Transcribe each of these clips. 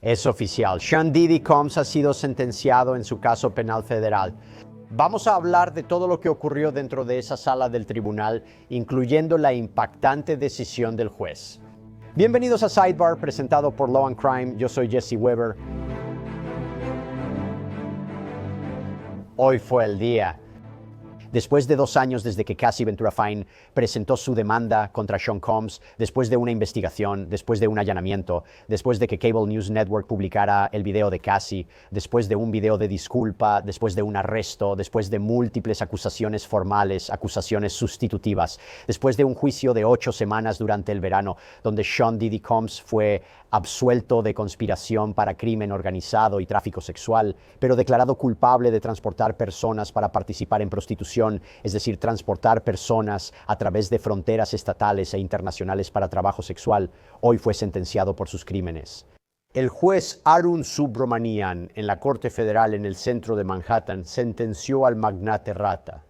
Es oficial, Sean Diddy Combs ha sido sentenciado en su caso penal federal. Vamos a hablar de todo lo que ocurrió dentro de esa sala del tribunal, incluyendo la impactante decisión del juez. Bienvenidos a Sidebar, presentado por Law and Crime. Yo soy Jesse Weber. Hoy fue el día. Después de 2 años desde que Cassie Ventura Fine presentó su demanda contra Sean Combs, después de una investigación, después de un allanamiento, después de que Cable News Network publicara el video de Cassie, después de un video de disculpa, después de un arresto, después de múltiples acusaciones formales, acusaciones sustitutivas, después de un juicio de 8 semanas durante el verano, donde Sean Diddy Combs fue absuelto de conspiración para crimen organizado y tráfico sexual, pero declarado culpable de transportar personas para participar en prostitución, es decir, transportar personas a través de fronteras estatales e internacionales para trabajo sexual, hoy fue sentenciado por sus crímenes. El juez Arun Subramanian en la Corte Federal en el centro de Manhattan sentenció al magnate rata.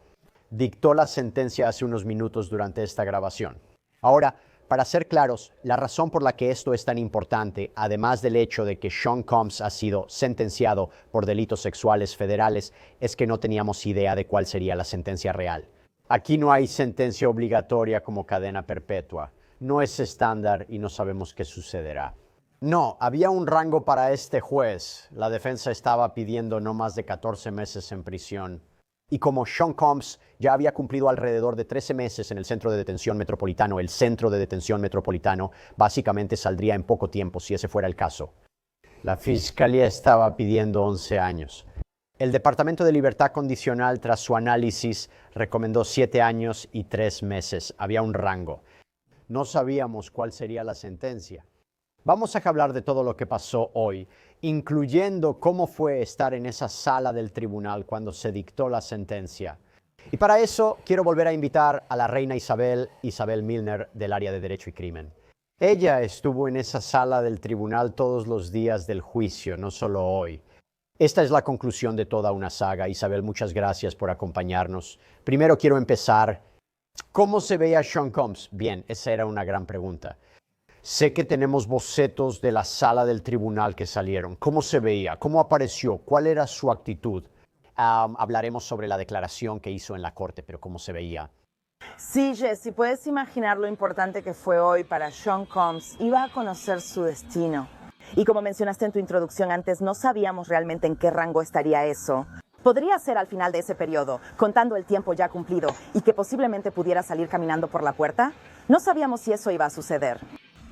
Dictó la sentencia hace unos minutos durante esta grabación. Ahora, para ser claros, la razón por la que esto es tan importante, además del hecho de que Sean Combs ha sido sentenciado por delitos sexuales federales, es que no teníamos idea de cuál sería la sentencia real. Aquí no hay sentencia obligatoria como cadena perpetua. No es estándar y no sabemos qué sucederá. No, había un rango para este juez. La defensa estaba pidiendo no más de 14 meses en prisión. Y como Sean Combs ya había cumplido alrededor de 13 meses en el Centro de Detención Metropolitano, el Centro de Detención Metropolitano básicamente saldría en poco tiempo si ese fuera el caso. La Fiscalía estaba pidiendo 11 años. El Departamento de Libertad Condicional, tras su análisis, recomendó 7 años y 3 meses. Había un rango. No sabíamos cuál sería la sentencia. Vamos a hablar de todo lo que pasó hoy, incluyendo cómo fue estar en esa sala del tribunal cuando se dictó la sentencia. Y para eso quiero volver a invitar a la reina Isabel Milner del área de Derecho y Crimen. Ella estuvo en esa sala del tribunal todos los días del juicio, no solo hoy. Esta es la conclusión de toda una saga. Isabel, muchas gracias por acompañarnos. Primero quiero empezar. ¿Cómo se veía Sean Combs? Bien, esa era una gran pregunta. Sé que tenemos bocetos de la sala del tribunal que salieron. ¿Cómo se veía? ¿Cómo apareció? ¿Cuál era su actitud? Hablaremos sobre la declaración que hizo en la corte, pero ¿cómo se veía? Sí, Jesse, puedes imaginar lo importante que fue hoy para Sean Combs. Iba a conocer su destino. Y como mencionaste en tu introducción antes, no sabíamos realmente en qué rango estaría eso. Podría ser al final de ese periodo, contando el tiempo ya cumplido, y que posiblemente pudiera salir caminando por la puerta. No sabíamos si eso iba a suceder.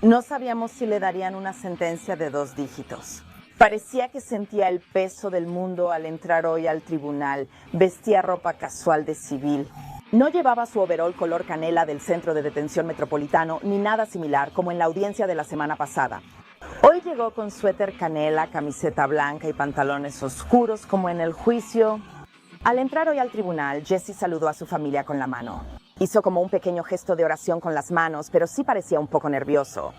No sabíamos si le darían una sentencia de 2 dígitos. Parecía que sentía el peso del mundo al entrar hoy al tribunal. Vestía ropa casual de civil. No llevaba su overol color canela del Centro de Detención Metropolitano ni nada similar como en la audiencia de la semana pasada. Hoy llegó con suéter canela, camiseta blanca y pantalones oscuros como en el juicio. Al entrar hoy al tribunal, Jesse saludó a su familia con la mano. Hizo como un pequeño gesto de oración con las manos, pero sí parecía un poco nervioso.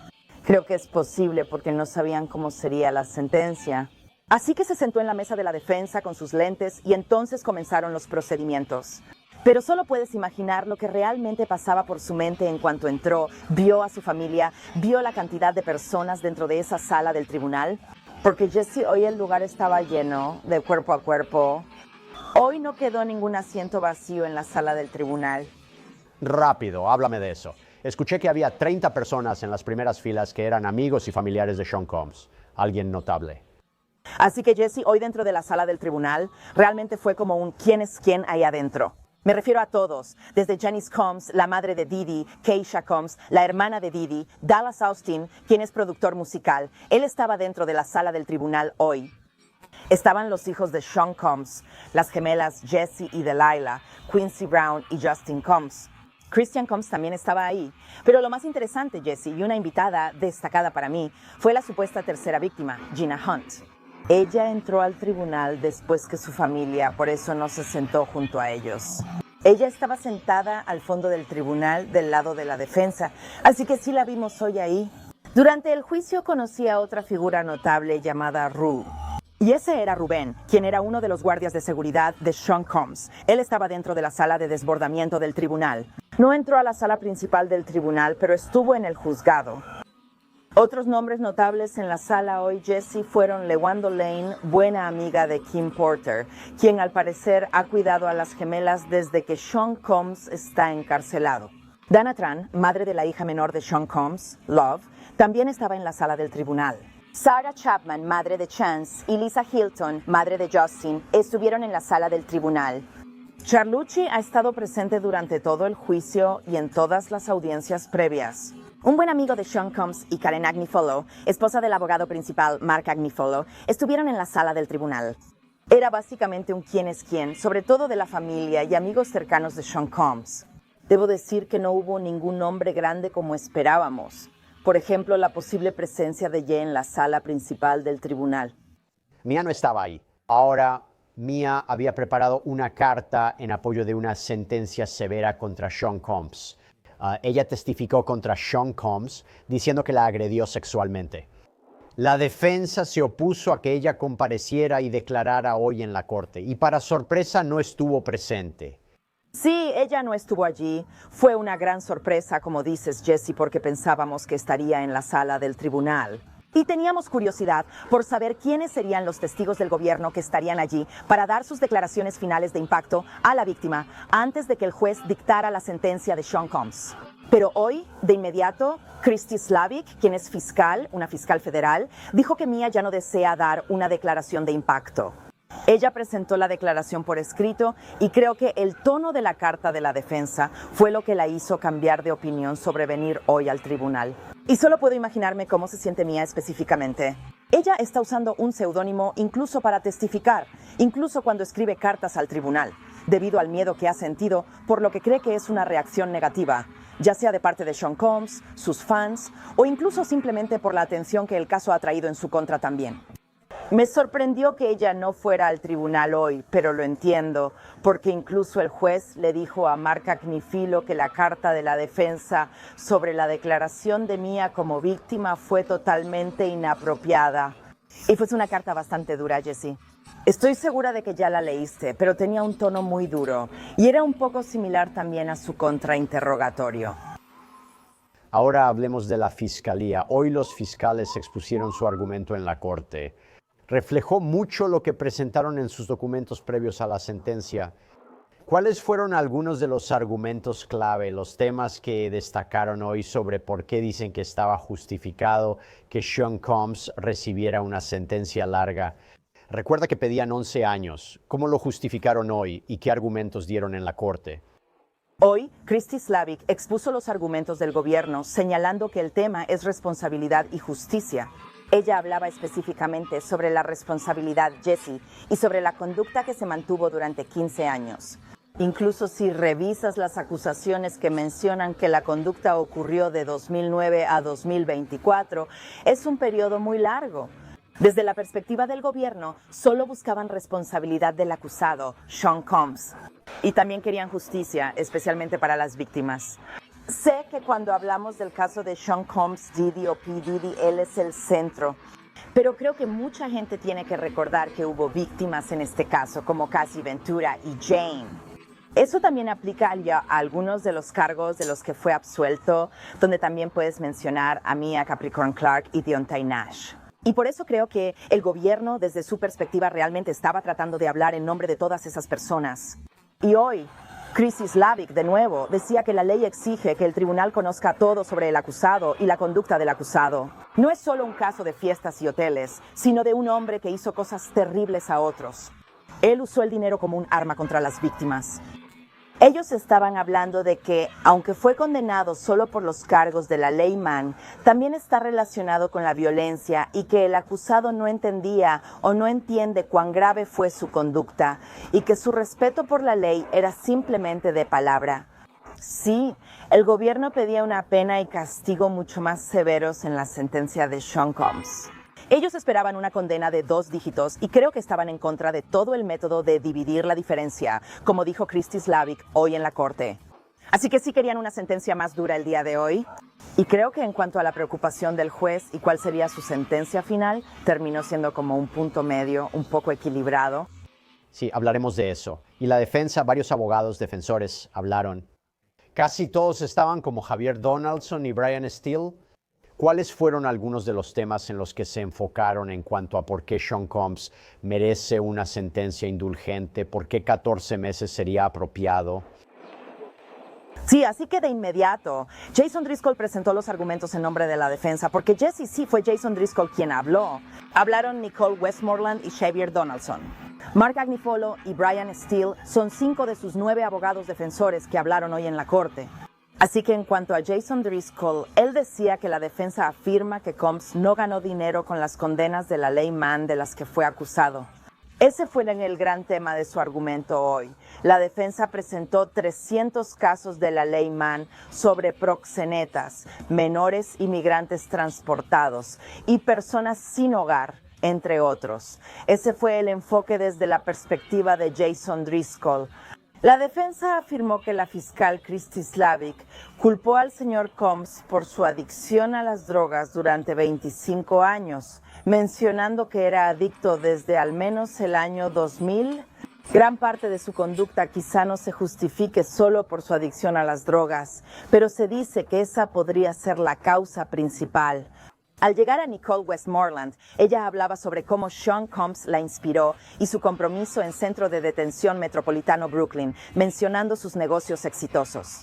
Creo que es posible porque no sabían cómo sería la sentencia. Así que se sentó en la mesa de la defensa con sus lentes y entonces comenzaron los procedimientos. Pero solo puedes imaginar lo que realmente pasaba por su mente en cuanto entró, vio a su familia, vio la cantidad de personas dentro de esa sala del tribunal. Porque Jesse, hoy el lugar estaba lleno de cuerpo a cuerpo. Hoy no quedó ningún asiento vacío en la sala del tribunal. Rápido, háblame de eso. Escuché que había 30 personas en las primeras filas que eran amigos y familiares de Sean Combs. Alguien notable. Así que Jesse, hoy dentro de la sala del tribunal, realmente fue como un quién es quién ahí adentro. Me refiero a todos, desde Janice Combs, la madre de Diddy, Keisha Combs, la hermana de Diddy, Dallas Austin, quien es productor musical. Él estaba dentro de la sala del tribunal hoy. Estaban los hijos de Sean Combs, las gemelas Jessie y Delilah, Quincy Brown y Justin Combs. Christian Combs también estaba ahí. Pero lo más interesante, Jesse, y una invitada destacada para mí, fue la supuesta tercera víctima, Gina Hunt. Ella entró al tribunal después que su familia, por eso no se sentó junto a ellos. Ella estaba sentada al fondo del tribunal del lado de la defensa, así que sí la vimos hoy ahí. Durante el juicio conocí a otra figura notable llamada Rue. Y ese era Rubén, quien era uno de los guardias de seguridad de Sean Combs. Él estaba dentro de la sala de desbordamiento del tribunal. No entró a la sala principal del tribunal, pero estuvo en el juzgado. Otros nombres notables en la sala hoy, Jessie, fueron LeWanda Lane, buena amiga de Kim Porter, quien al parecer ha cuidado a las gemelas desde que Sean Combs está encarcelado. Dana Tran, madre de la hija menor de Sean Combs, Love, también estaba en la sala del tribunal. Sarah Chapman, madre de Chance, y Lisa Hilton, madre de Justin, estuvieron en la sala del tribunal. Charlucci ha estado presente durante todo el juicio y en todas las audiencias previas. Un buen amigo de Sean Combs y Karen Agnifilo, esposa del abogado principal Mark Agnifilo, estuvieron en la sala del tribunal. Era básicamente un quién es quién, sobre todo de la familia y amigos cercanos de Sean Combs. Debo decir que no hubo ningún nombre grande como esperábamos. Por ejemplo, la posible presencia de Ye en la sala principal del tribunal. Mia no estaba ahí. Ahora, Mia había preparado una carta en apoyo de una sentencia severa contra Sean Combs. Ella testificó contra Sean Combs diciendo que la agredió sexualmente. La defensa se opuso a que ella compareciera y declarara hoy en la corte, y para sorpresa no estuvo presente. Sí, ella no estuvo allí. Fue una gran sorpresa, como dices, Jessie, porque pensábamos que estaría en la sala del tribunal. Y teníamos curiosidad por saber quiénes serían los testigos del gobierno que estarían allí para dar sus declaraciones finales de impacto a la víctima antes de que el juez dictara la sentencia de Sean Combs. Pero hoy, de inmediato, Christy Slavik, quien es fiscal, una fiscal federal, dijo que Mia ya no desea dar una declaración de impacto. Ella presentó la declaración por escrito y creo que el tono de la carta de la defensa fue lo que la hizo cambiar de opinión sobre venir hoy al tribunal. Y solo puedo imaginarme cómo se siente Mia específicamente. Ella está usando un seudónimo incluso para testificar, incluso cuando escribe cartas al tribunal, debido al miedo que ha sentido por lo que cree que es una reacción negativa, ya sea de parte de Sean Combs, sus fans o incluso simplemente por la atención que el caso ha traído en su contra también. Me sorprendió que ella no fuera al tribunal hoy, pero lo entiendo, porque incluso el juez le dijo a Mark Agnifilo que la carta de la defensa sobre la declaración de Mia como víctima fue totalmente inapropiada. Y fue una carta bastante dura, Jessie. Estoy segura de que ya la leíste, pero tenía un tono muy duro y era un poco similar también a su contrainterrogatorio. Ahora hablemos de la fiscalía. Hoy los fiscales expusieron su argumento en la corte. Reflejó mucho lo que presentaron en sus documentos previos a la sentencia. ¿Cuáles fueron algunos de los argumentos clave, los temas que destacaron hoy sobre por qué dicen que estaba justificado que Sean Combs recibiera una sentencia larga? Recuerda que pedían 11 años. ¿Cómo lo justificaron hoy y qué argumentos dieron en la corte? Hoy, Christy Slavik expuso los argumentos del gobierno, señalando que el tema es responsabilidad y justicia. Ella hablaba específicamente sobre la responsabilidad, Jessie, y sobre la conducta que se mantuvo durante 15 años. Incluso si revisas las acusaciones que mencionan que la conducta ocurrió de 2009 a 2024, es un periodo muy largo. Desde la perspectiva del gobierno, solo buscaban responsabilidad del acusado, Sean Combs. Y también querían justicia, especialmente para las víctimas. Sé que cuando hablamos del caso de Sean Combs, Diddy o P. Diddy, él es el centro. Pero creo que mucha gente tiene que recordar que hubo víctimas en este caso, como Cassie Ventura y Jane. Eso también aplica a algunos de los cargos de los que fue absuelto, donde también puedes mencionar a Mia Capricorn Clark y Deontay Nash. Y por eso creo que el gobierno, desde su perspectiva, realmente estaba tratando de hablar en nombre de todas esas personas. Y hoy, Christy Slavik, de nuevo, decía que la ley exige que el tribunal conozca todo sobre el acusado y la conducta del acusado. No es solo un caso de fiestas y hoteles, sino de un hombre que hizo cosas terribles a otros. Él usó el dinero como un arma contra las víctimas. Ellos estaban hablando de que, aunque fue condenado solo por los cargos de la ley Mann, también está relacionado con la violencia y que el acusado no entendía o no entiende cuán grave fue su conducta y que su respeto por la ley era simplemente de palabra. Sí, el gobierno pedía una pena y castigo mucho más severos en la sentencia de Sean Combs. Ellos esperaban una condena de 2 dígitos y creo que estaban en contra de todo el método de dividir la diferencia, como dijo Christy Slavik hoy en la corte. Así que sí querían una sentencia más dura el día de hoy. Y creo que en cuanto a la preocupación del juez y cuál sería su sentencia final, terminó siendo como un punto medio, un poco equilibrado. Sí, hablaremos de eso. Y la defensa, varios abogados defensores hablaron. Casi todos estaban como Javier Donaldson y Brian Steele. ¿Cuáles fueron algunos de los temas en los que se enfocaron en cuanto a por qué Sean Combs merece una sentencia indulgente? ¿Por qué 14 meses sería apropiado? Sí, así que de inmediato, Jason Driscoll presentó los argumentos en nombre de la defensa, porque Jesse sí fue Jason Driscoll quien habló. Hablaron Nicole Westmoreland y Xavier Donaldson. Mark Agnifilo y Brian Steele son 5 de sus 9 abogados defensores que hablaron hoy en la corte. Así que en cuanto a Jason Driscoll, él decía que la defensa afirma que Combs no ganó dinero con las condenas de la ley Mann de las que fue acusado. Ese fue el gran tema de su argumento hoy. La defensa presentó 300 casos de la ley Mann sobre proxenetas, menores inmigrantes transportados y personas sin hogar, entre otros. Ese fue el enfoque desde la perspectiva de Jason Driscoll. La defensa afirmó que la fiscal Christy Slavic culpó al señor Combs por su adicción a las drogas durante 25 años, mencionando que era adicto desde al menos el año 2000. Gran parte de su conducta quizá no se justifique solo por su adicción a las drogas, pero se dice que esa podría ser la causa principal. Al llegar a Nicole Westmoreland, ella hablaba sobre cómo Sean Combs la inspiró y su compromiso en Centro de Detención Metropolitano Brooklyn, mencionando sus negocios exitosos.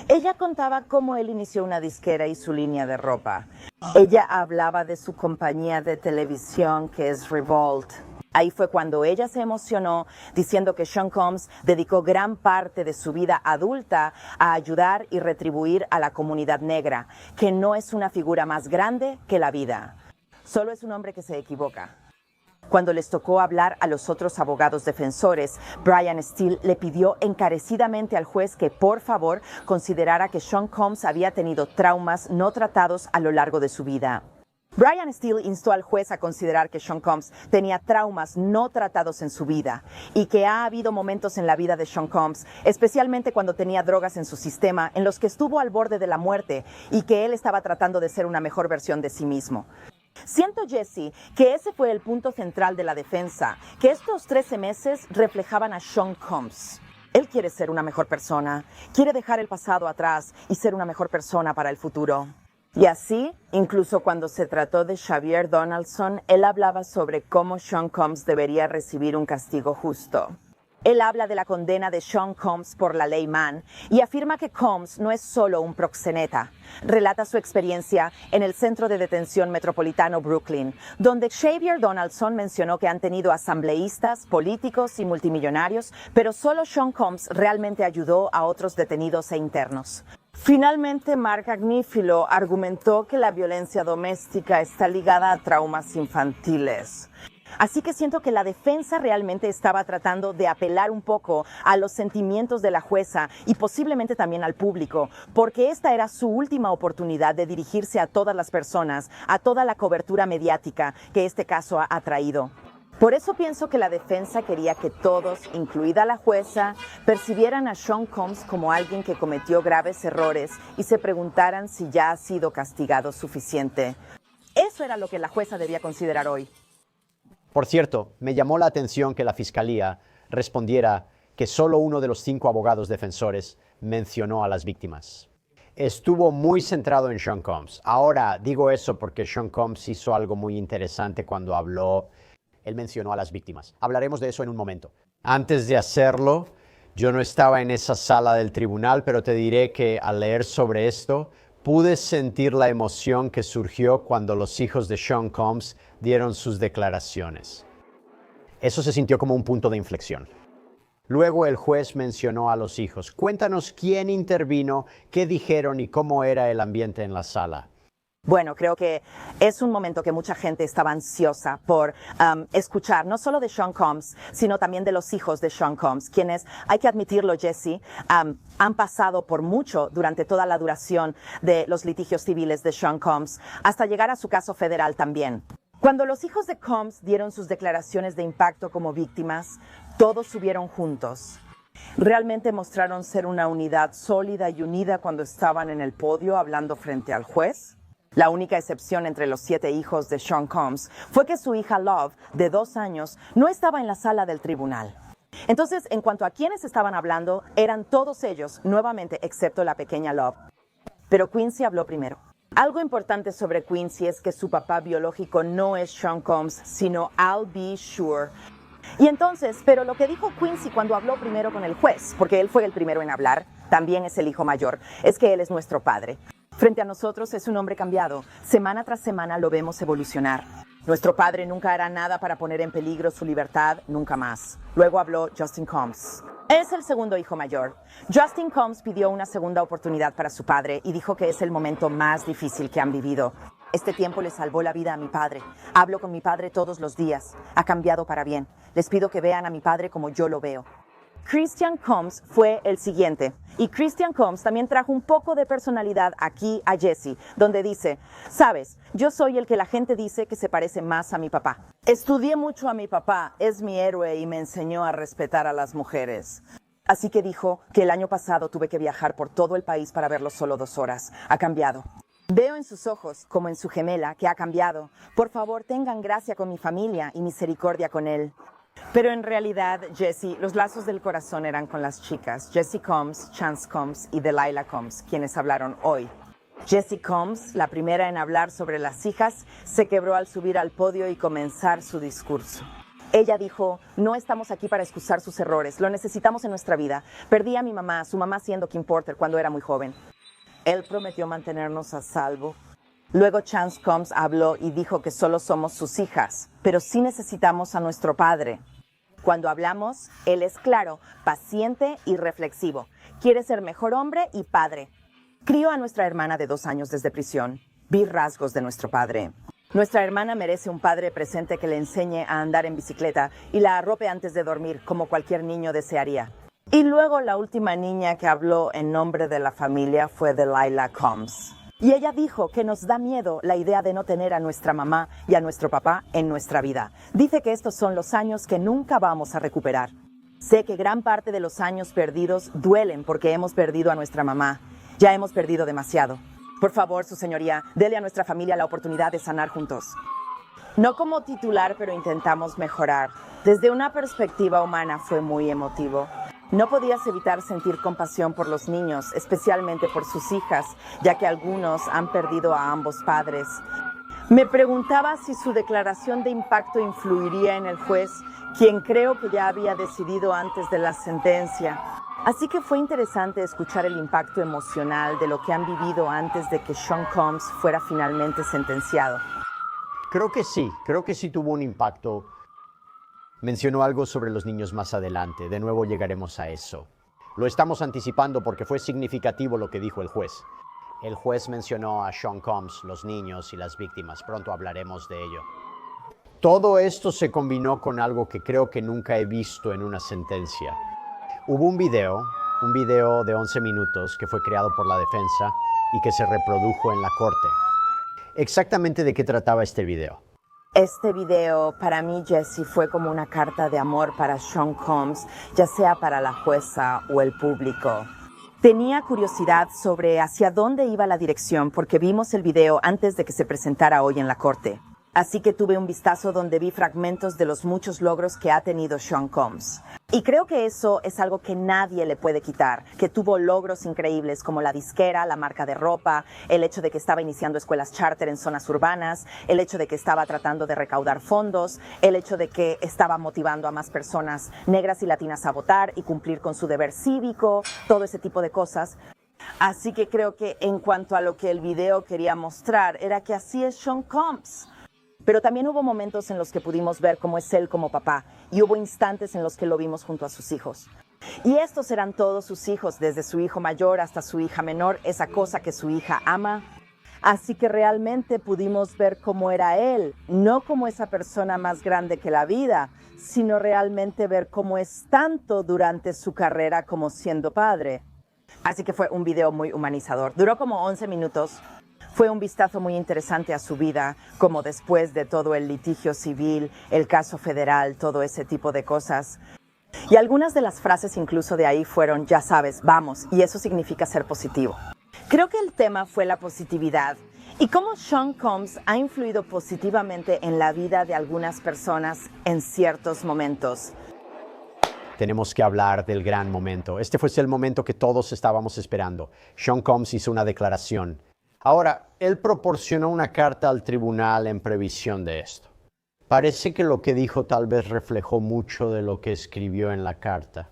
Ella contaba cómo él inició una disquera y su línea de ropa. Ella hablaba de su compañía de televisión que es Revolt. Ahí fue cuando ella se emocionó diciendo que Sean Combs dedicó gran parte de su vida adulta a ayudar y retribuir a la comunidad negra, que no es una figura más grande que la vida. Solo es un hombre que se equivoca. Cuando les tocó hablar a los otros abogados defensores, Brian Steele le pidió encarecidamente al juez que por favor considerara que Sean Combs había tenido traumas no tratados a lo largo de su vida. Brian Steele instó al juez a considerar que Sean Combs tenía traumas no tratados en su vida y que ha habido momentos en la vida de Sean Combs, especialmente cuando tenía drogas en su sistema, en los que estuvo al borde de la muerte y que él estaba tratando de ser una mejor versión de sí mismo. Siento, Jesse, que ese fue el punto central de la defensa, que estos 13 meses reflejaban a Sean Combs. Él quiere ser una mejor persona, quiere dejar el pasado atrás y ser una mejor persona para el futuro. Y así, incluso cuando se trató de Xavier Donaldson, él hablaba sobre cómo Sean Combs debería recibir un castigo justo. Él habla de la condena de Sean Combs por la ley Mann y afirma que Combs no es solo un proxeneta. Relata su experiencia en el Centro de Detención Metropolitano Brooklyn, donde Xavier Donaldson mencionó que han tenido asambleístas, políticos y multimillonarios, pero solo Sean Combs realmente ayudó a otros detenidos e internos. Finalmente, Mark Agnifilo argumentó que la violencia doméstica está ligada a traumas infantiles. Así que siento que la defensa realmente estaba tratando de apelar un poco a los sentimientos de la jueza y posiblemente también al público, porque esta era su última oportunidad de dirigirse a todas las personas, a toda la cobertura mediática que este caso ha traído. Por eso pienso que la defensa quería que todos, incluida la jueza, percibieran a Sean Combs como alguien que cometió graves errores y se preguntaran si ya ha sido castigado suficiente. Eso era lo que la jueza debía considerar hoy. Por cierto, me llamó la atención que la fiscalía respondiera que solo uno de los 5 abogados defensores mencionó a las víctimas. Estuvo muy centrado en Sean Combs. Ahora digo eso porque Sean Combs hizo algo muy interesante cuando habló. Él mencionó a las víctimas. Hablaremos de eso en un momento. Antes de hacerlo, yo no estaba en esa sala del tribunal, pero te diré que al leer sobre esto, pude sentir la emoción que surgió cuando los hijos de Sean Combs dieron sus declaraciones. Eso se sintió como un punto de inflexión. Luego el juez mencionó a los hijos. Cuéntanos quién intervino, qué dijeron y cómo era el ambiente en la sala. Bueno, creo que es un momento que mucha gente estaba ansiosa por escuchar, no solo de Sean Combs, sino también de los hijos de Sean Combs, quienes, hay que admitirlo, Jesse, han pasado por mucho durante toda la duración de los litigios civiles de Sean Combs, hasta llegar a su caso federal también. Cuando los hijos de Combs dieron sus declaraciones de impacto como víctimas, todos subieron juntos. Realmente mostraron ser una unidad sólida y unida cuando estaban en el podio hablando frente al juez. La única excepción entre los 7 hijos de Sean Combs fue que su hija Love, de 2 años, no estaba en la sala del tribunal. Entonces, en cuanto a quienes estaban hablando, eran todos ellos, nuevamente, excepto la pequeña Love. Pero Quincy habló primero. Algo importante sobre Quincy es que su papá biológico no es Sean Combs, sino Al B. Sure. Y entonces, pero lo que dijo Quincy cuando habló primero con el juez, porque él fue el primero en hablar, también es el hijo mayor, es que él es nuestro padre. Frente a nosotros es un hombre cambiado. Semana tras semana lo vemos evolucionar. Nuestro padre nunca hará nada para poner en peligro su libertad, nunca más. Luego habló Justin Combs. Es el segundo hijo mayor. Justin Combs pidió una segunda oportunidad para su padre y dijo que es el momento más difícil que han vivido. Este tiempo le salvó la vida a mi padre. Hablo con mi padre todos los días. Ha cambiado para bien. Les pido que vean a mi padre como yo lo veo. Christian Combs fue el siguiente. Y Christian Combs también trajo un poco de personalidad aquí a Jesse, donde dice, sabes, yo soy el que la gente dice que se parece más a mi papá. Estudié mucho a mi papá, es mi héroe y me enseñó a respetar a las mujeres. Así que dijo que el año pasado tuve que viajar por todo el país para verlo solo 2 horas. Ha cambiado. Veo en sus ojos, como en su gemela, que ha cambiado. Por favor, tengan gracia con mi familia y misericordia con él. Pero en realidad, Jesse, los lazos del corazón eran con las chicas, Jessie Combs, Chance Combs y Delilah Combs, quienes hablaron hoy. Jessie Combs, la primera en hablar sobre las hijas, se quebró al subir al podio y comenzar su discurso. Ella dijo, no estamos aquí para excusar sus errores, lo necesitamos en nuestra vida. Perdí a mi mamá, su mamá siendo Kim Porter cuando era muy joven. Él prometió mantenernos a salvo. Luego Chance Combs habló y dijo que solo somos sus hijas, pero sí necesitamos a nuestro padre. Cuando hablamos, él es claro, paciente y reflexivo. Quiere ser mejor hombre y padre. Crió a nuestra hermana de 2 años desde prisión. Vi rasgos de nuestro padre. Nuestra hermana merece un padre presente que le enseñe a andar en bicicleta y la arrope antes de dormir, como cualquier niño desearía. Y luego la última niña que habló en nombre de la familia fue Delilah Combs. Y ella dijo que nos da miedo la idea de no tener a nuestra mamá y a nuestro papá en nuestra vida. Dice que estos son los años que nunca vamos a recuperar. Sé que gran parte de los años perdidos duelen porque hemos perdido a nuestra mamá. Ya hemos perdido demasiado. Por favor, su señoría, dele a nuestra familia la oportunidad de sanar juntos. No como titular, pero intentamos mejorar. Desde una perspectiva humana fue muy emotivo. No podías evitar sentir compasión por los niños, especialmente por sus hijas, ya que algunos han perdido a ambos padres. Me preguntaba si su declaración de impacto influiría en el juez, quien creo que ya había decidido antes de la sentencia. Así que fue interesante escuchar el impacto emocional de lo que han vivido antes de que Sean Combs fuera finalmente sentenciado. Creo que sí tuvo un impacto. Mencionó algo sobre los niños más adelante, de nuevo llegaremos a eso. Lo estamos anticipando porque fue significativo lo que dijo el juez. El juez mencionó a Sean Combs, los niños y las víctimas, pronto hablaremos de ello. Todo esto se combinó con algo que creo que nunca he visto en una sentencia. Hubo un video de 11 minutos que fue creado por la defensa y que se reprodujo en la corte. Exactamente de qué trataba este video. Este video, para mí, Jesse, fue como una carta de amor para Sean Combs, ya sea para la jueza o el público. Tenía curiosidad sobre hacia dónde iba la dirección porque vimos el video antes de que se presentara hoy en la corte. Así que tuve un vistazo donde vi fragmentos de los muchos logros que ha tenido Sean Combs. Y creo que eso es algo que nadie le puede quitar, que tuvo logros increíbles como la disquera, la marca de ropa, el hecho de que estaba iniciando escuelas charter en zonas urbanas, el hecho de que estaba tratando de recaudar fondos, el hecho de que estaba motivando a más personas negras y latinas a votar y cumplir con su deber cívico, todo ese tipo de cosas. Así que creo que en cuanto a lo que el video quería mostrar, era que así es Sean Combs. Pero también hubo momentos en los que pudimos ver cómo es él como papá, y hubo instantes en los que lo vimos junto a sus hijos. Y estos eran todos sus hijos, desde su hijo mayor hasta su hija menor, esa cosa que su hija ama. Así que realmente pudimos ver cómo era él, no como esa persona más grande que la vida, sino realmente ver cómo es tanto durante su carrera como siendo padre. Así que fue un video muy humanizador. Duró como 11 minutos. Fue un vistazo muy interesante a su vida, como después de todo el litigio civil, el caso federal, todo ese tipo de cosas. Y algunas de las frases incluso de ahí fueron, ya sabes, vamos, y eso significa ser positivo. Creo que el tema fue la positividad y cómo Sean Combs ha influido positivamente en la vida de algunas personas en ciertos momentos. Tenemos que hablar del gran momento. Este fue el momento que todos estábamos esperando. Sean Combs hizo una declaración. Ahora, él proporcionó una carta al tribunal en previsión de esto. Parece que lo que dijo tal vez reflejó mucho de lo que escribió en la carta.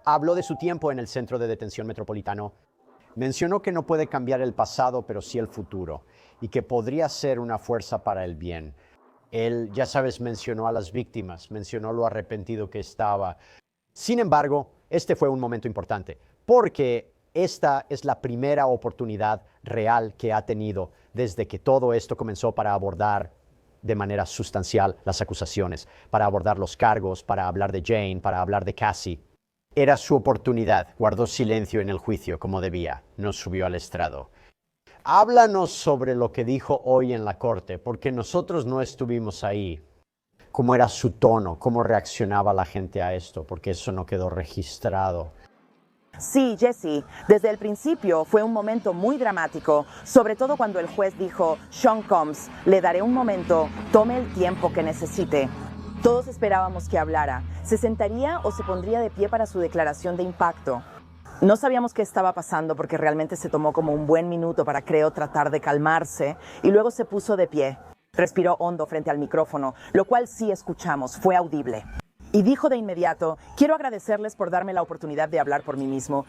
Habló de su tiempo en el Centro de Detención Metropolitano. Mencionó que no puede cambiar el pasado, pero sí el futuro, y que podría ser una fuerza para el bien. Él, ya sabes, mencionó a las víctimas, mencionó lo arrepentido que estaba. Sin embargo, este fue un momento importante, porque esta es la primera oportunidad real que ha tenido desde que todo esto comenzó para abordar de manera sustancial las acusaciones, para abordar los cargos, para hablar de Jane, para hablar de Cassie. Era su oportunidad, guardó silencio en el juicio como debía, no subió al estrado. Háblanos sobre lo que dijo hoy en la corte, porque nosotros no estuvimos ahí. ¿Cómo era su tono? ¿Cómo reaccionaba la gente a esto? Porque eso no quedó registrado. Sí, Jesse, desde el principio fue un momento muy dramático, sobre todo cuando el juez dijo, Sean Combs, le daré un momento, tome el tiempo que necesite. Todos esperábamos que hablara. ¿Se sentaría o se pondría de pie para su declaración de impacto? No sabíamos qué estaba pasando porque realmente se tomó como un buen minuto para, creo, tratar de calmarse y luego se puso de pie. Respiró hondo frente al micrófono, lo cual sí escuchamos, fue audible. Y dijo de inmediato, quiero agradecerles por darme la oportunidad de hablar por mí mismo.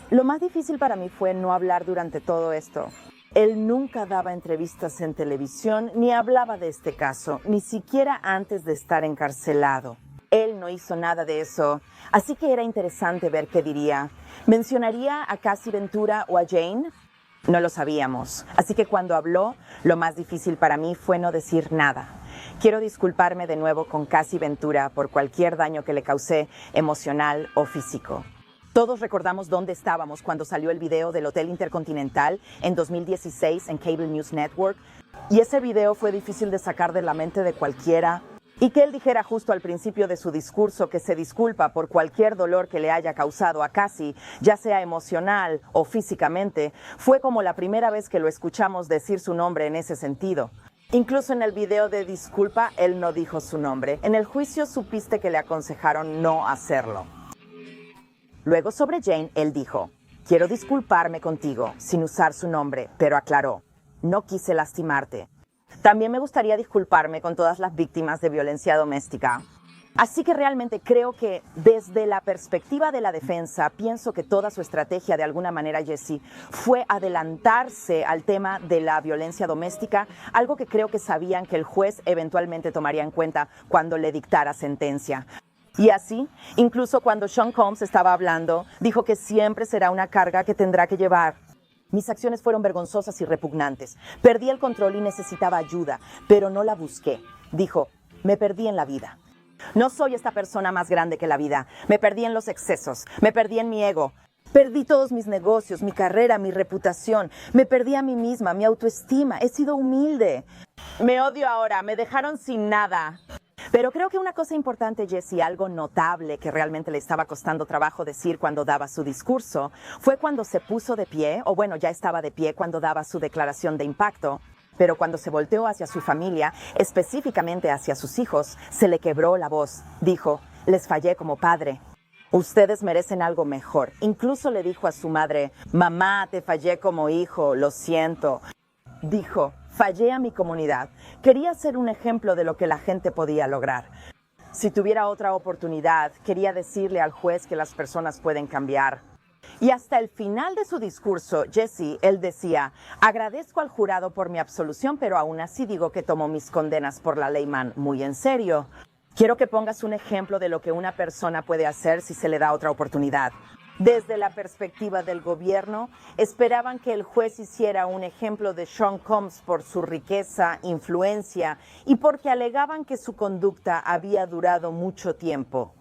Lo más difícil para mí fue no hablar durante todo esto. Él nunca daba entrevistas en televisión ni hablaba de este caso, ni siquiera antes de estar encarcelado. Él no hizo nada de eso, así que era interesante ver qué diría. ¿Mencionaría a Cassie Ventura o a Jane? No lo sabíamos, así que cuando habló, lo más difícil para mí fue no decir nada. Quiero disculparme de nuevo con Cassie Ventura por cualquier daño que le causé, emocional o físico. Todos recordamos dónde estábamos cuando salió el video del Hotel Intercontinental en 2016 en Cable News Network, y ese video fue difícil de sacar de la mente de cualquiera. Y que él dijera justo al principio de su discurso que se disculpa por cualquier dolor que le haya causado a Cassie, ya sea emocional o físicamente, fue como la primera vez que lo escuchamos decir su nombre en ese sentido. Incluso en el video de disculpa, él no dijo su nombre. En el juicio supiste que le aconsejaron no hacerlo. Luego sobre Jane, él dijo, quiero disculparme contigo, sin usar su nombre, pero aclaró, no quise lastimarte. También me gustaría disculparme con todas las víctimas de violencia doméstica. Así que realmente creo que desde la perspectiva de la defensa, pienso que toda su estrategia de alguna manera, Jesse, fue adelantarse al tema de la violencia doméstica, algo que creo que sabían que el juez eventualmente tomaría en cuenta cuando le dictara sentencia. Y así, incluso cuando Sean Combs estaba hablando, dijo que siempre será una carga que tendrá que llevar. Mis acciones fueron vergonzosas y repugnantes. Perdí el control y necesitaba ayuda, pero no la busqué. Dijo, me perdí en la vida. No soy esta persona más grande que la vida. Me perdí en los excesos. Me perdí en mi ego. Perdí todos mis negocios, mi carrera, mi reputación. Me perdí a mí misma, mi autoestima. He sido humilde. Me odio ahora. Me dejaron sin nada. Pero creo que una cosa importante, Jesse, algo notable que realmente le estaba costando trabajo decir cuando daba su discurso, fue cuando se puso de pie, o bueno, ya estaba de pie cuando daba su declaración de impacto, pero cuando se volteó hacia su familia, específicamente hacia sus hijos, se le quebró la voz. Dijo, les fallé como padre. Ustedes merecen algo mejor. Incluso le dijo a su madre, mamá, te fallé como hijo, lo siento. Dijo, fallé a mi comunidad. Quería ser un ejemplo de lo que la gente podía lograr. Si tuviera otra oportunidad, quería decirle al juez que las personas pueden cambiar. Y hasta el final de su discurso, Jesse, él decía, agradezco al jurado por mi absolución, pero aún así digo que tomo mis condenas por la ley Mann muy en serio. Quiero que pongas un ejemplo de lo que una persona puede hacer si se le da otra oportunidad. Desde la perspectiva del gobierno, esperaban que el juez hiciera un ejemplo de Sean Combs por su riqueza, influencia y porque alegaban que su conducta había durado mucho tiempo.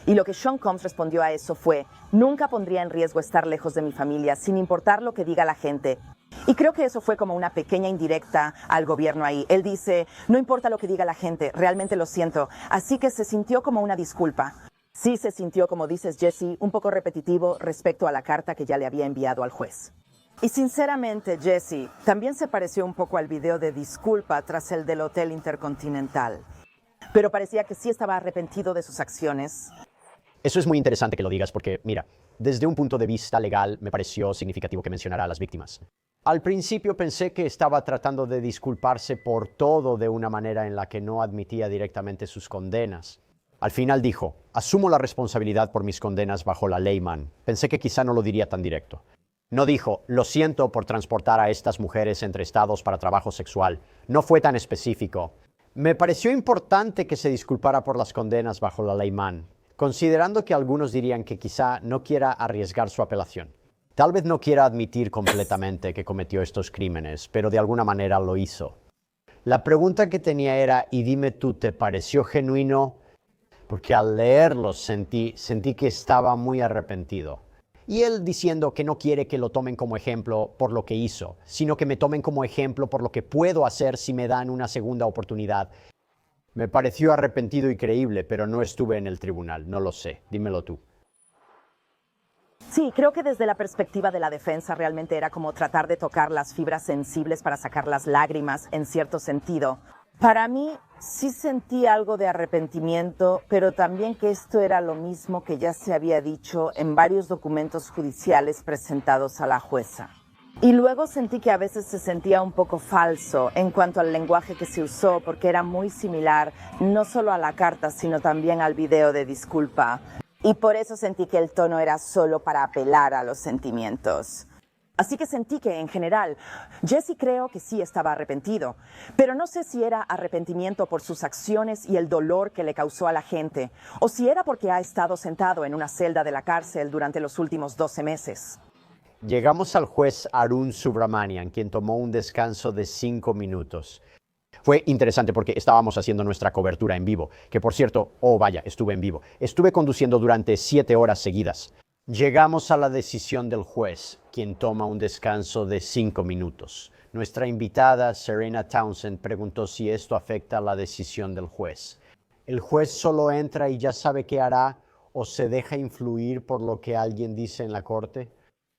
Y lo que Sean Combs respondió a eso fue, nunca pondría en riesgo estar lejos de mi familia, sin importar lo que diga la gente. Y creo que eso fue como una pequeña indirecta al gobierno ahí. Él dice, no importa lo que diga la gente, realmente lo siento. Así que se sintió como una disculpa. Sí se sintió, como dices, Jesse, un poco repetitivo respecto a la carta que ya le había enviado al juez. Y sinceramente, Jesse, también se pareció un poco al video de disculpa tras el del Hotel Intercontinental. Pero parecía que sí estaba arrepentido de sus acciones. Eso es muy interesante que lo digas porque, mira, desde un punto de vista legal me pareció significativo que mencionara a las víctimas. Al principio pensé que estaba tratando de disculparse por todo de una manera en la que no admitía directamente sus condenas. Al final dijo, asumo la responsabilidad por mis condenas bajo la ley Mann. Pensé que quizá no lo diría tan directo. No dijo, lo siento por transportar a estas mujeres entre estados para trabajo sexual. No fue tan específico. Me pareció importante que se disculpara por las condenas bajo la ley Mann, considerando que algunos dirían que quizá no quiera arriesgar su apelación. Tal vez no quiera admitir completamente que cometió estos crímenes, pero de alguna manera lo hizo. La pregunta que tenía era, y dime tú, ¿te pareció genuino? Porque al leerlo sentí que estaba muy arrepentido. Y él diciendo que no quiere que lo tomen como ejemplo por lo que hizo, sino que me tomen como ejemplo por lo que puedo hacer si me dan una segunda oportunidad. Me pareció arrepentido y creíble, pero no estuve en el tribunal, no lo sé. Dímelo tú. Sí, creo que desde la perspectiva de la defensa realmente era como tratar de tocar las fibras sensibles para sacar las lágrimas en cierto sentido. Para mí sí sentí algo de arrepentimiento, pero también que esto era lo mismo que ya se había dicho en varios documentos judiciales presentados a la jueza. Y luego sentí que a veces se sentía un poco falso en cuanto al lenguaje que se usó, porque era muy similar no solo a la carta, sino también al video de disculpa. Y por eso sentí que el tono era solo para apelar a los sentimientos. Así que sentí que, en general, Jesse creo que sí estaba arrepentido, pero no sé si era arrepentimiento por sus acciones y el dolor que le causó a la gente, o si era porque ha estado sentado en una celda de la cárcel durante los últimos 12 meses. Llegamos al juez Arun Subramanian, quien tomó un descanso de 5 minutos. Fue interesante porque estábamos haciendo nuestra cobertura en vivo, que por cierto, estuve en vivo. Estuve conduciendo durante 7 horas seguidas. Llegamos a la decisión del juez, quien toma un descanso de 5 minutos. Nuestra invitada, Serena Townsend, preguntó si esto afecta a la decisión del juez. ¿El juez solo entra y ya sabe qué hará o se deja influir por lo que alguien dice en la corte?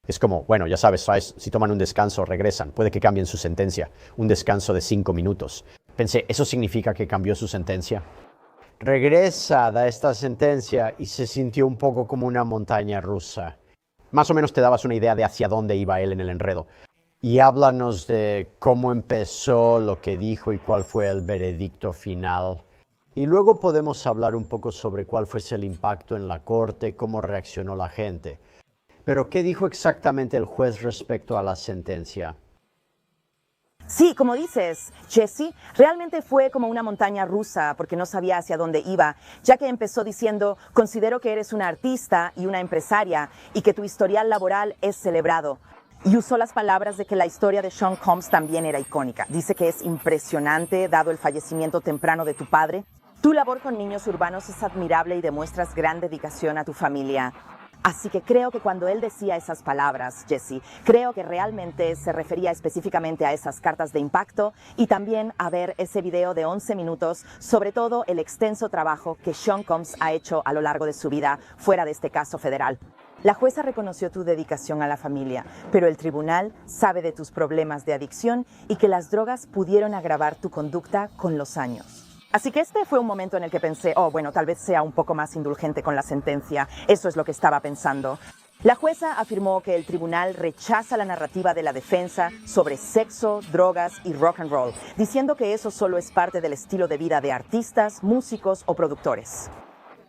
Es como, bueno, ya sabes, si toman un descanso, regresan. Puede que cambien su sentencia. Un descanso de 5 minutos. Pensé, ¿eso significa que cambió su sentencia? Regresa, da esta sentencia y se sintió un poco como una montaña rusa. Más o menos te dabas una idea de hacia dónde iba él en el enredo. Y háblanos de cómo empezó, lo que dijo y cuál fue el veredicto final. Y luego podemos hablar un poco sobre cuál fue el impacto en la corte, cómo reaccionó la gente. Pero, ¿qué dijo exactamente el juez respecto a la sentencia? Sí, como dices, Jesse, realmente fue como una montaña rusa porque no sabía hacia dónde iba, ya que empezó diciendo, considero que eres una artista y una empresaria y que tu historial laboral es celebrado. Y usó las palabras de que la historia de Sean Combs también era icónica. Dice que es impresionante, dado el fallecimiento temprano de tu padre. Tu labor con niños urbanos es admirable y demuestras gran dedicación a tu familia. Así que creo que cuando él decía esas palabras, Jesse, creo que realmente se refería específicamente a esas cartas de impacto y también a ver ese video de 11 minutos, sobre todo el extenso trabajo que Sean Combs ha hecho a lo largo de su vida fuera de este caso federal. La jueza reconoció tu dedicación a la familia, pero el tribunal sabe de tus problemas de adicción y que las drogas pudieron agravar tu conducta con los años. Así que este fue un momento en el que pensé, tal vez sea un poco más indulgente con la sentencia. Eso es lo que estaba pensando. La jueza afirmó que el tribunal rechaza la narrativa de la defensa sobre sexo, drogas y rock and roll, diciendo que eso solo es parte del estilo de vida de artistas, músicos o productores.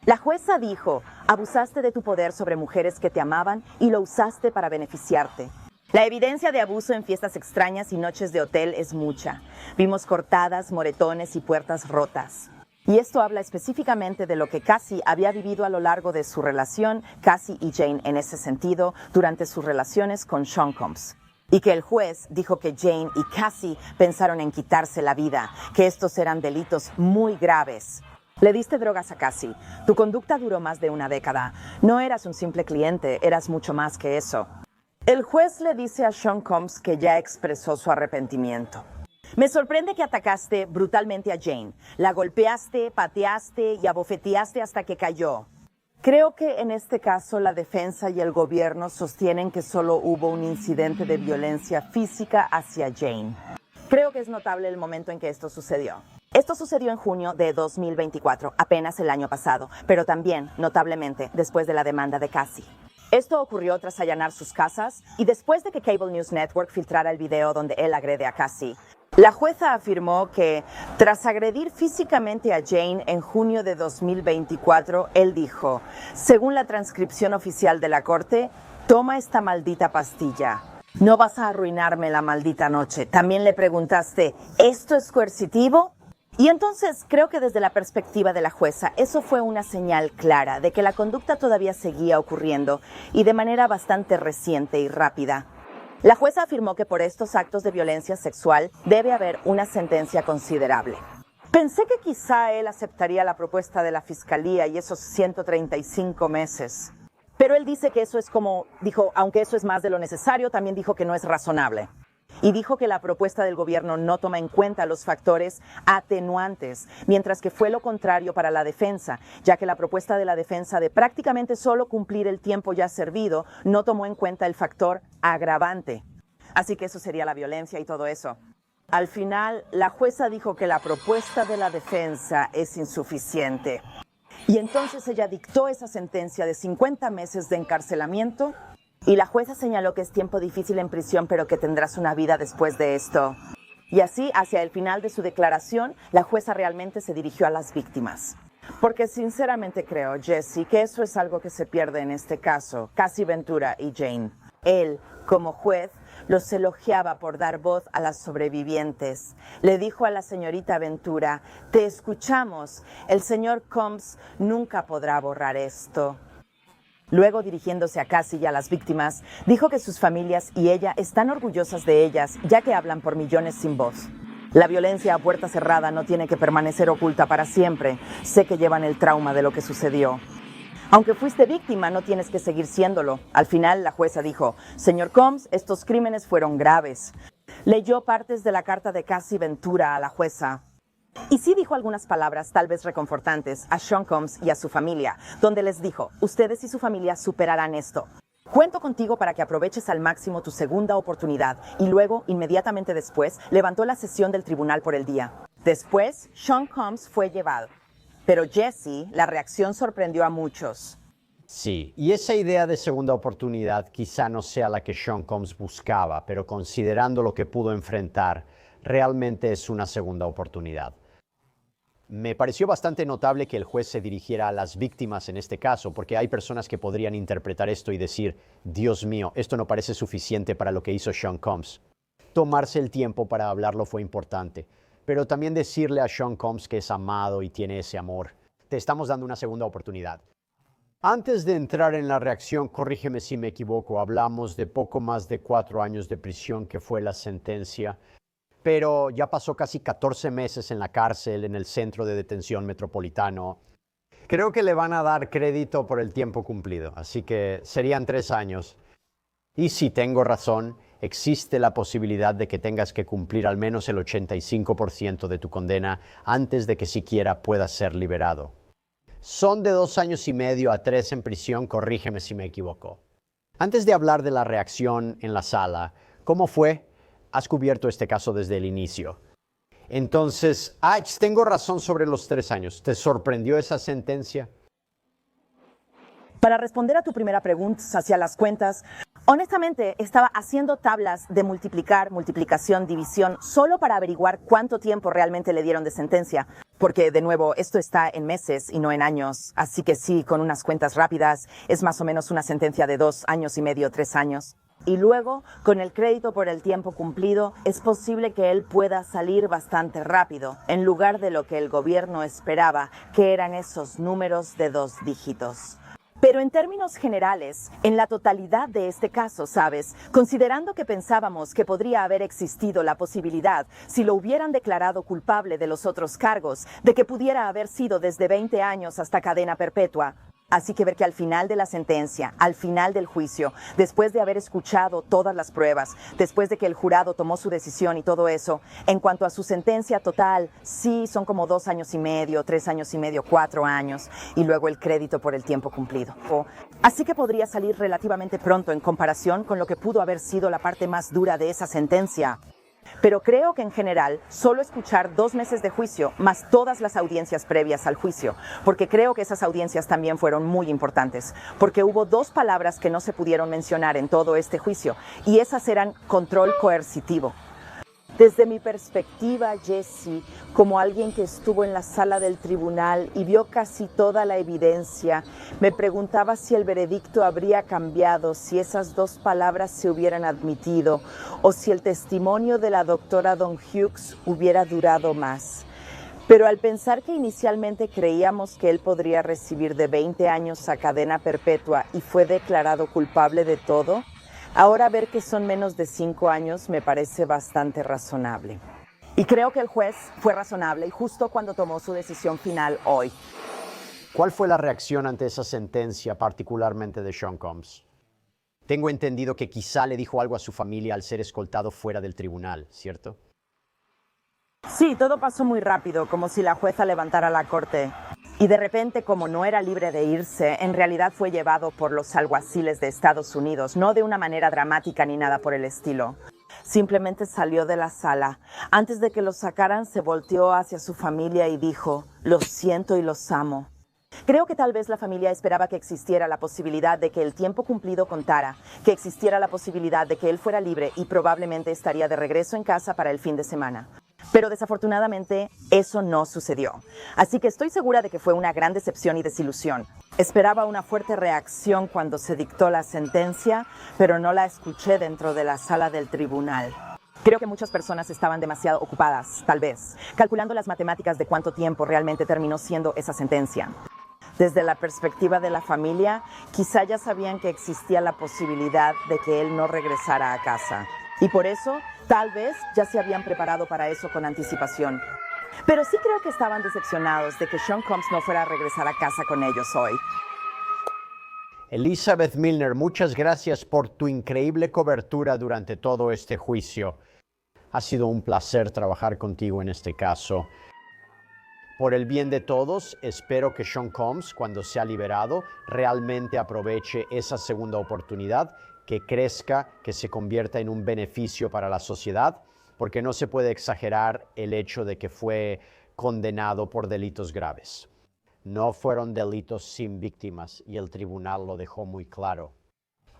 La jueza dijo, abusaste de tu poder sobre mujeres que te amaban y lo usaste para beneficiarte. La evidencia de abuso en fiestas extrañas y noches de hotel es mucha. Vimos cortadas, moretones y puertas rotas. Y esto habla específicamente de lo que Cassie había vivido a lo largo de su relación, Cassie y Jane en ese sentido, durante sus relaciones con Sean Combs. Y que el juez dijo que Jane y Cassie pensaron en quitarse la vida, que estos eran delitos muy graves. Le diste drogas a Cassie. Tu conducta duró más de una década. No eras un simple cliente, eras mucho más que eso. El juez le dice a Sean Combs que ya expresó su arrepentimiento. Me sorprende que atacaste brutalmente a Jane. La golpeaste, pateaste y abofeteaste hasta que cayó. Creo que en este caso la defensa y el gobierno sostienen que solo hubo un incidente de violencia física hacia Jane. Creo que es notable el momento en que esto sucedió. Esto sucedió en junio de 2024, apenas el año pasado, pero también, notablemente, después de la demanda de Cassie. Esto ocurrió tras allanar sus casas y después de que Cable News Network filtrara el video donde él agrede a Cassie. La jueza afirmó que, tras agredir físicamente a Jane en junio de 2024, él dijo, según la transcripción oficial de la corte, toma esta maldita pastilla. No vas a arruinarme la maldita noche. También le preguntaste, ¿esto es coercitivo? Y entonces creo que desde la perspectiva de la jueza, eso fue una señal clara de que la conducta todavía seguía ocurriendo y de manera bastante reciente y rápida. La jueza afirmó que por estos actos de violencia sexual debe haber una sentencia considerable. Pensé que quizá él aceptaría la propuesta de la fiscalía y esos 135 meses. Pero él dice que eso es como, dijo, aunque eso es más de lo necesario, también dijo que no es razonable. Y dijo que la propuesta del gobierno no toma en cuenta los factores atenuantes, mientras que fue lo contrario para la defensa, ya que la propuesta de la defensa de prácticamente solo cumplir el tiempo ya servido no tomó en cuenta el factor agravante. Así que eso sería la violencia y todo eso. Al final, la jueza dijo que la propuesta de la defensa es insuficiente. Y entonces ella dictó esa sentencia de 50 meses de encarcelamiento. Y la jueza señaló que es tiempo difícil en prisión, pero que tendrás una vida después de esto. Y así, hacia el final de su declaración, la jueza realmente se dirigió a las víctimas. Porque sinceramente creo, Jesse, que eso es algo que se pierde en este caso, Cassie Ventura y Jane. Él, como juez, los elogiaba por dar voz a las sobrevivientes. Le dijo a la señorita Ventura, te escuchamos, el señor Combs nunca podrá borrar esto. Luego, dirigiéndose a Cassie y a las víctimas, dijo que sus familias y ella están orgullosas de ellas, ya que hablan por millones sin voz. La violencia a puerta cerrada no tiene que permanecer oculta para siempre. Sé que llevan el trauma de lo que sucedió. Aunque fuiste víctima, no tienes que seguir siéndolo. Al final, la jueza dijo, señor Combs, estos crímenes fueron graves. Leyó partes de la carta de Cassie Ventura a la jueza. Y sí dijo algunas palabras, tal vez reconfortantes, a Sean Combs y a su familia, donde les dijo, ustedes y su familia superarán esto. Cuento contigo para que aproveches al máximo tu segunda oportunidad. Y luego, inmediatamente después, levantó la sesión del tribunal por el día. Después, Sean Combs fue llevado. Pero Jesse, la reacción sorprendió a muchos. Sí, y esa idea de segunda oportunidad quizá no sea la que Sean Combs buscaba, pero considerando lo que pudo enfrentar, realmente es una segunda oportunidad. Me pareció bastante notable que el juez se dirigiera a las víctimas en este caso, porque hay personas que podrían interpretar esto y decir, Dios mío, esto no parece suficiente para lo que hizo Sean Combs. Tomarse el tiempo para hablarlo fue importante, pero también decirle a Sean Combs que es amado y tiene ese amor. Te estamos dando una segunda oportunidad. Antes de entrar en la reacción, corrígeme si me equivoco, hablamos de poco más de 4 años de prisión que fue la sentencia, pero ya pasó casi 14 meses en la cárcel, en el centro de detención metropolitano. Creo que le van a dar crédito por el tiempo cumplido, así que serían 3 años. Y si tengo razón, existe la posibilidad de que tengas que cumplir al menos el 85% de tu condena antes de que siquiera puedas ser liberado. Son de 2 años y medio a 3 en prisión, corrígeme si me equivoco. Antes de hablar de la reacción en la sala, ¿cómo fue? Has cubierto este caso desde el inicio. Entonces, tengo razón sobre los 3 años. ¿Te sorprendió esa sentencia? Para responder a tu primera pregunta hacia las cuentas, honestamente estaba haciendo tablas de multiplicar, multiplicación, división, solo para averiguar cuánto tiempo realmente le dieron de sentencia. Porque, de nuevo, esto está en meses y no en años. Así que sí, con unas cuentas rápidas, es más o menos una sentencia de 2 años y medio, 3 años. Y luego, con el crédito por el tiempo cumplido, es posible que él pueda salir bastante rápido, en lugar de lo que el gobierno esperaba, que eran esos números de 2 dígitos. Pero en términos generales, en la totalidad de este caso, ¿sabes? Considerando que pensábamos que podría haber existido la posibilidad, si lo hubieran declarado culpable de los otros cargos, de que pudiera haber sido desde 20 años hasta cadena perpetua. Así que ver que al final de la sentencia, al final del juicio, después de haber escuchado todas las pruebas, después de que el jurado tomó su decisión y todo eso, en cuanto a su sentencia total, sí, son como 2 años y medio, 3 años y medio, 4 años, y luego el crédito por el tiempo cumplido. Así que podría salir relativamente pronto en comparación con lo que pudo haber sido la parte más dura de esa sentencia. Pero creo que en general, solo escuchar 2 meses de juicio, más todas las audiencias previas al juicio, porque creo que esas audiencias también fueron muy importantes, porque hubo 2 palabras que no se pudieron mencionar en todo este juicio, y esas eran control coercitivo. Desde mi perspectiva, Jesse, como alguien que estuvo en la sala del tribunal y vio casi toda la evidencia, me preguntaba si el veredicto habría cambiado si esas 2 palabras se hubieran admitido o si el testimonio de la doctora Don Hughes hubiera durado más. Pero al pensar que inicialmente creíamos que él podría recibir de 20 años a cadena perpetua y fue declarado culpable de todo, ahora ver que son menos de 5 años me parece bastante razonable. Y creo que el juez fue razonable y justo cuando tomó su decisión final hoy. ¿Cuál fue la reacción ante esa sentencia, particularmente de Sean Combs? Tengo entendido que quizá le dijo algo a su familia al ser escoltado fuera del tribunal, ¿cierto? Sí, todo pasó muy rápido, como si la jueza levantara la corte. Y de repente, como no era libre de irse, en realidad fue llevado por los alguaciles de Estados Unidos, no de una manera dramática ni nada por el estilo. Simplemente salió de la sala. Antes de que lo sacaran, se volteó hacia su familia y dijo, «Los siento y los amo». Creo que tal vez la familia esperaba que existiera la posibilidad de que el tiempo cumplido contara, que existiera la posibilidad de que él fuera libre y probablemente estaría de regreso en casa para el fin de semana. Pero desafortunadamente eso no sucedió. Así que estoy segura de que fue una gran decepción y desilusión. Esperaba una fuerte reacción cuando se dictó la sentencia, pero no la escuché dentro de la sala del tribunal. Creo que muchas personas estaban demasiado ocupadas, tal vez, calculando las matemáticas de cuánto tiempo realmente terminó siendo esa sentencia. Desde la perspectiva de la familia, quizá ya sabían que existía la posibilidad de que él no regresara a casa. Y por eso, tal vez ya se habían preparado para eso con anticipación. Pero sí creo que estaban decepcionados de que Sean Combs no fuera a regresar a casa con ellos hoy. Elizabeth Milner, muchas gracias por tu increíble cobertura durante todo este juicio. Ha sido un placer trabajar contigo en este caso. Por el bien de todos, espero que Sean Combs, cuando sea liberado, realmente aproveche esa segunda oportunidad, que crezca, que se convierta en un beneficio para la sociedad, porque no se puede exagerar el hecho de que fue condenado por delitos graves. No fueron delitos sin víctimas y el tribunal lo dejó muy claro.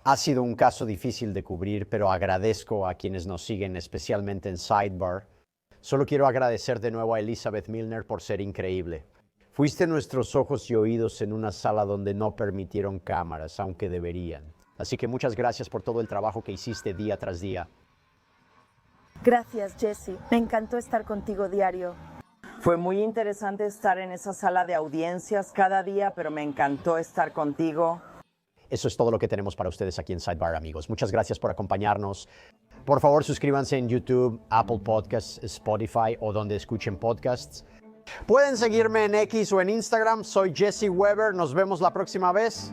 Ha sido un caso difícil de cubrir, pero agradezco a quienes nos siguen, especialmente en Sidebar. Solo quiero agradecer de nuevo a Elizabeth Milner por ser increíble. Fuiste nuestros ojos y oídos en una sala donde no permitieron cámaras, aunque deberían. Así que muchas gracias por todo el trabajo que hiciste día tras día. Gracias, Jesse. Me encantó estar contigo diario. Fue muy interesante estar en esa sala de audiencias cada día, pero me encantó estar contigo. Eso es todo lo que tenemos para ustedes aquí en Sidebar, amigos. Muchas gracias por acompañarnos. Por favor, suscríbanse en YouTube, Apple Podcasts, Spotify o donde escuchen podcasts. Pueden seguirme en X o en Instagram. Soy Jesse Weber. Nos vemos la próxima vez.